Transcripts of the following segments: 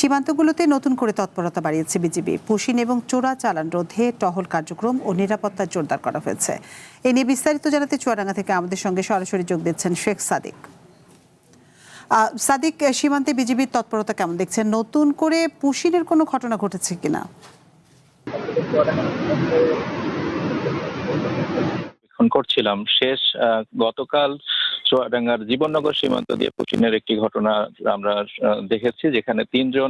সীমান্তগুলোতে নতুন করে তৎপরতা বাড়িয়েছে বিজিবি। পুশিন এবং চোরা চালান রোধে টহল কার্যক্রম ও নিরাপত্তা জোরদার করা হয়েছে। এ নিয়ে বিস্তারিত জানাতে চুয়াডাঙ্গা থেকে আমাদের সঙ্গে সরাসরি যোগ দিচ্ছেন শেখ সাদিক। সাদিক, সীমান্তে বিজিবির তৎপরতা কেমন দেখছেন? নতুন করে পুশিনের কোনো ঘটনা ঘটেছে কিনা? করছিলাম শেষ গতকাল চুয়াডাঙ্গার জীবননগর সীমান্ত দিয়ে পুশিনের একটি ঘটনা আমরা দেখেছি, যেখানে 3 জন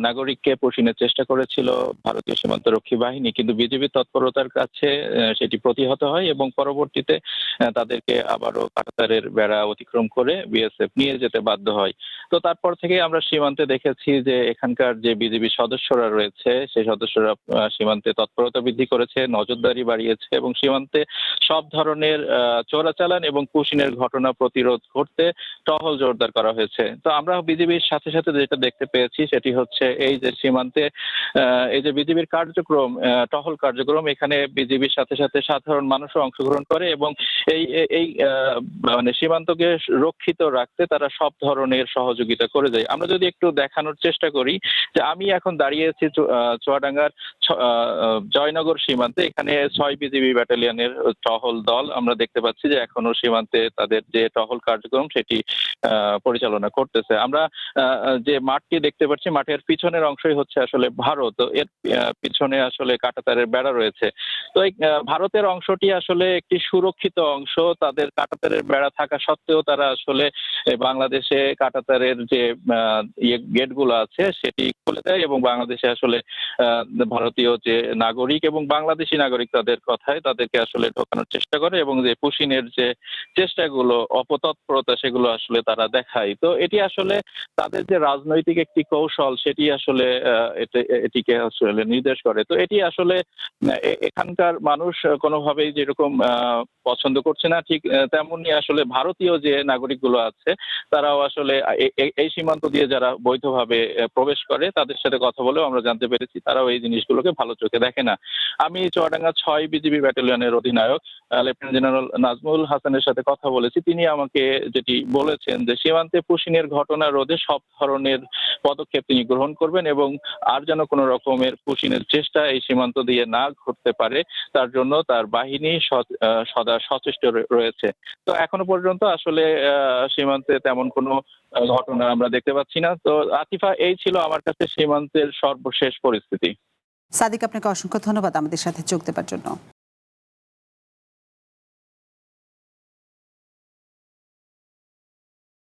নাগরিককে পুশিনের চেষ্টা করেছিল ভারতীয় সীমান্তরক্ষী বাহিনী, কিন্তু বিজিবি তৎপরতার কাছে সেটি প্রতিহত হয় এবং পরবর্তীতে তাদেরকে আবারও কাঁটাতারের বেড়া অতিক্রম করে বিএসএফ নিয়ে যেতে বাধ্য হয়। তো তারপর থেকে আমরা সীমান্তে দেখেছি যে এখানকার যে বিজিবি সদস্যরা রয়েছে সেই সদস্যরা সীমান্তে তৎপরতা বৃদ্ধি করেছে, নজরদারি বাড়িয়েছে এবং সীমান্তে সব ধরনের চোরাচালান এবং পুশিনের ঘটনা প্রতিরোধ করতে টহল জোরদার করা হয়েছে। তো আমরা বিজিবির সাথে সাথে যেটা দেখতে পেয়েছি সেটি হচ্ছে এই যে সীমান্তে এই যে বিজিবির কার্যক্রম, টহল কার্যক্রম, এখানে বিজিবির সাথে সাথে সাধারণ মানুষও অংশগ্রহণ করে এবং এই এই মানে সীমান্তকে রক্ষিত রাখতে তারা সব ধরনের সহযোগিতা করে যায়। আমরা যদি একটু দেখানোর চেষ্টা করি যে আমি এখন দাঁড়িয়েছি চুয়াডাঙ্গার জয়নগর সীমান্তে। এখানে 6 বিজিবি ব্যাটালিয়নের টহল দল আমরা দেখতে পাচ্ছি যে এখনো সীমান্তে তাদের যে টহল কার্যক্রম সেটি পরিচালনা করতেছে। আমরা যে মাঠটি দেখতে পাচ্ছি, মাঠের পিছনের অংশই হচ্ছে আসলে ভারত। এর পিছনে আসলে কাঁটাতারের বেড়া রয়েছে। তো এই ভারতের অংশটি আসলে একটি সুরক্ষিত অংশ। তাদের কাঁটাতারের বেড়া থাকা সত্ত্বেও তারা আসলে বাংলাদেশে কাঁটাতারের যে গেটগুলো আছে সেটি খুলে দেয় এবং বাংলাদেশে আসলে ভারতীয় যে নাগরিক এবং বাংলাদেশি নাগরিক তাদের কথায় তাদেরকে আসলে ঢোকানোর চেষ্টা করে এবং যে পুশিনের যে চেষ্টাগুলো, অপতৎপরতা, সেগুলো আসলে তারা দেখায়। তো এটি আসলে তাদের যে রাজনৈতিক একটি কৌশল সেটি আসলে এটিকে আসলে নির্দেশ করে। তো এটি আসলে এখানকার মানুষ কোনোভাবেই যেরকম পছন্দ করছে না, ঠিক তেমনি আসলে ভারতীয় যে নাগরিকগুলো আছে তারাও আসলে এই সীমান্ত দিয়ে যারা বৈধভাবে প্রবেশ করে তাদের সাথে কথা বলেও আমরা জানতে পেরেছি তারাও এই জিনিসগুলোকে ভালো চোখে দেখে না। আমি চুয়াডাঙ্গা 6 বিজিবি ব্যাটালিয়নের অধিনায়ক লেফটেন্যান্ট জেনারেল নাজমুল হাসানের সাথে কথা বলেছি। তিনি আমাকে যেটি বলেছেন যে সীমান্তে পুশিনের ঘটনা রোধে সব ধরনের পদক্ষেপ তিনি গ্রহণ করবেন এবং আর যেন কোনো রকমের পুশিনের চেষ্টা এই সীমান্ত দিয়ে না ঘটতে পারে তার জন্য তার বাহিনী সদা সচেষ্ট রয়েছে। তো এখনো পর্যন্ত আসলে সীমান্তে তেমন কোনো ঘটনা আমরা দেখতে পাচ্ছি না। তো আতিফা, এই ছিল আমার কাছে সীমান্তের সর্বশেষ পরিস্থিতি। সাদিক, আপনাকে অসংখ্য ধন্যবাদ আমাদের সাথে যোগ দেওয়ার জন্য।